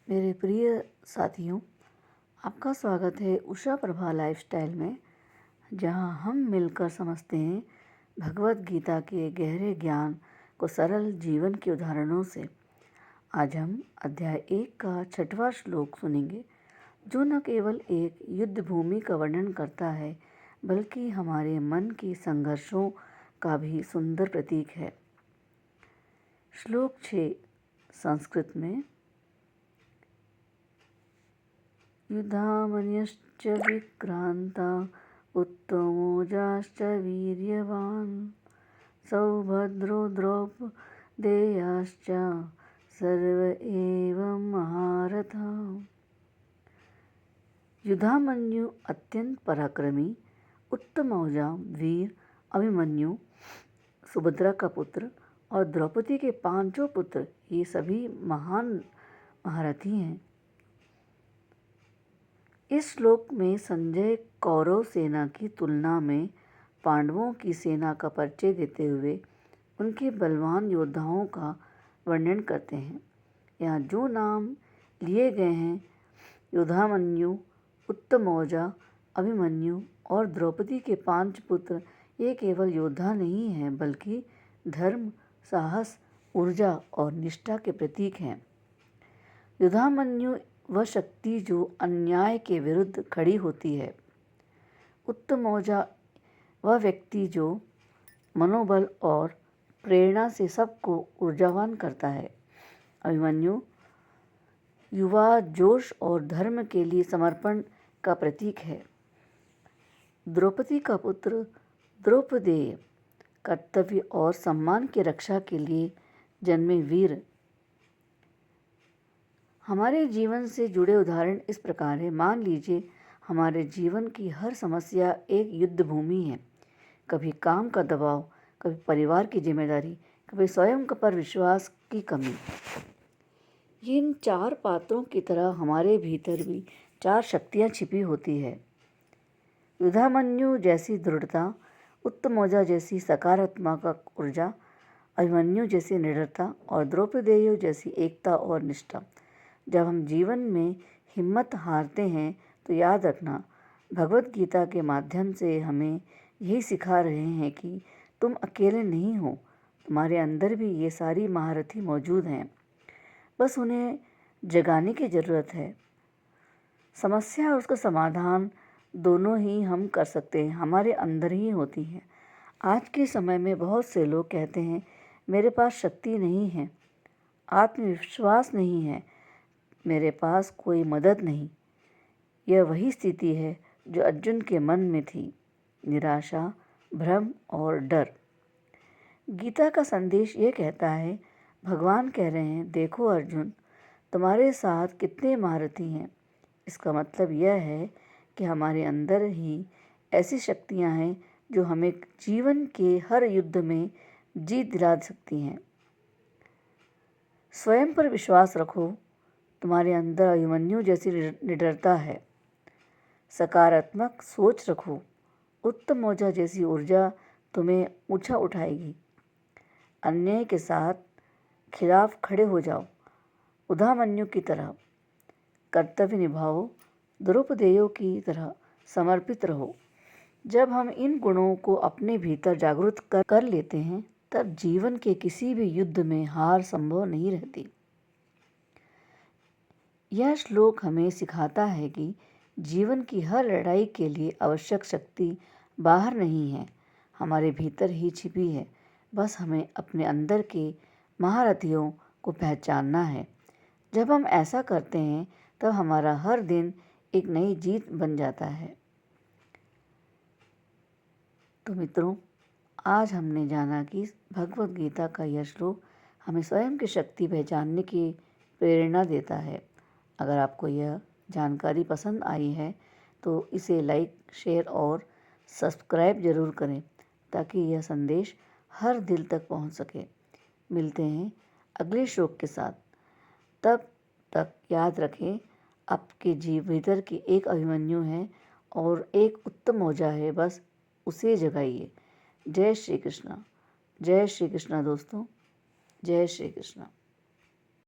मेरे प्रिय साथियों, आपका स्वागत है उषा प्रभा लाइफस्टाइल में, जहां हम मिलकर समझते हैं भगवत गीता के गहरे ज्ञान को सरल जीवन के उदाहरणों से। आज हम अध्याय 1 का 6वां श्लोक सुनेंगे, जो न केवल एक युद्ध भूमि का वर्णन करता है, बल्कि हमारे मन के संघर्षों का भी सुंदर प्रतीक है। श्लोक 6 संस्कृत में, युधामन्यश्च विक्रांता उत्तमोजाश्च वीर्यवान् सौभद्रो द्रौपदेयाश्च सर्व एव महारथा। युधामन्यु अत्यंत पराक्रमी, उत्तमौजा वीर अभिमन्यु सुभद्रा का पुत्र और द्रौपदी के 5 पुत्र, ये सभी महान महारथी हैं। इस श्लोक में संजय कौरव सेना की तुलना में पांडवों की सेना का परिचय देते हुए उनके बलवान योद्धाओं का वर्णन करते हैं। यहाँ जो नाम लिए गए हैं, युधामन्यु, उत्तमौजा, अभिमन्यु और द्रौपदी के 5 पुत्र, ये केवल योद्धा नहीं हैं, बल्कि धर्म, साहस, ऊर्जा और निष्ठा के प्रतीक हैं। युधामन्यु वह शक्ति जो अन्याय के विरुद्ध खड़ी होती है। उत्तमौजा वह व्यक्ति जो मनोबल और प्रेरणा से सबको ऊर्जावान करता है। अभिमन्यु युवा जोश और धर्म के लिए समर्पण का प्रतीक है। द्रौपदी का पुत्र द्रौपदेय कर्तव्य और सम्मान की रक्षा के लिए जन्मे वीर। हमारे जीवन से जुड़े उदाहरण इस प्रकार है। मान लीजिए हमारे जीवन की हर समस्या एक युद्ध भूमि है। कभी काम का दबाव, कभी परिवार की जिम्मेदारी, कभी स्वयं पर विश्वास की कमी। इन 4 पात्रों की तरह हमारे भीतर भी 4 शक्तियाँ छिपी होती है। युधामन्यु जैसी दृढ़ता, उत्तमौजा जैसी सकारात्मक ऊर्जा, अभिमन्यु जैसी निडरता और द्रौपदेय जैसी एकता और निष्ठा। जब हम जीवन में हिम्मत हारते हैं तो याद रखना, भगवत गीता के माध्यम से हमें यही सिखा रहे हैं कि तुम अकेले नहीं हो, तुम्हारे अंदर भी ये सारी महारथी मौजूद हैं, बस उन्हें जगाने की ज़रूरत है। समस्या और उसका समाधान दोनों ही हम कर सकते हैं, हमारे अंदर ही होती हैं। आज के समय में बहुत से लोग कहते हैं, मेरे पास शक्ति नहीं है, आत्मविश्वास नहीं है, मेरे पास कोई मदद नहीं। यह वही स्थिति है जो अर्जुन के मन में थी, निराशा, भ्रम और डर। गीता का संदेश ये कहता है, भगवान कह रहे हैं, देखो अर्जुन, तुम्हारे साथ कितने महारथी हैं। इसका मतलब यह है कि हमारे अंदर ही ऐसी शक्तियां हैं जो हमें जीवन के हर युद्ध में जीत दिला सकती हैं। स्वयं पर विश्वास रखो, तुम्हारे अंदर अभिमन्यु जैसी निडरता है। सकारात्मक सोच रखो, उत्तमौजा जैसी ऊर्जा तुम्हें ऊंचा उठाएगी। अन्याय के साथ खिलाफ खड़े हो जाओ, युधामन्यु की तरह कर्तव्य निभाओ, द्रौपदेयों की तरह समर्पित रहो। जब हम इन गुणों को अपने भीतर जागृत कर लेते हैं, तब जीवन के किसी भी युद्ध में हार संभव नहीं रहती। यह श्लोक हमें सिखाता है कि जीवन की हर लड़ाई के लिए आवश्यक शक्ति बाहर नहीं है, हमारे भीतर ही छिपी है। बस हमें अपने अंदर के महारथियों को पहचानना है। जब हम ऐसा करते हैं, तब हमारा हर दिन एक नई जीत बन जाता है। तो मित्रों, आज हमने जाना कि भगवत गीता का यह श्लोक हमें स्वयं की शक्ति पहचानने की प्रेरणा देता है। अगर आपको यह जानकारी पसंद आई है तो इसे लाइक, शेयर और सब्सक्राइब ज़रूर करें, ताकि यह संदेश हर दिल तक पहुंच सके। मिलते हैं अगले श्लोक के साथ। तब तक याद रखें, आपके भीतर की एक अभिमन्यु है और एक उत्तमौजा है, बस उसे जगाइए। जय श्री कृष्णा। जय श्री कृष्णा दोस्तों, जय श्री कृष्णा।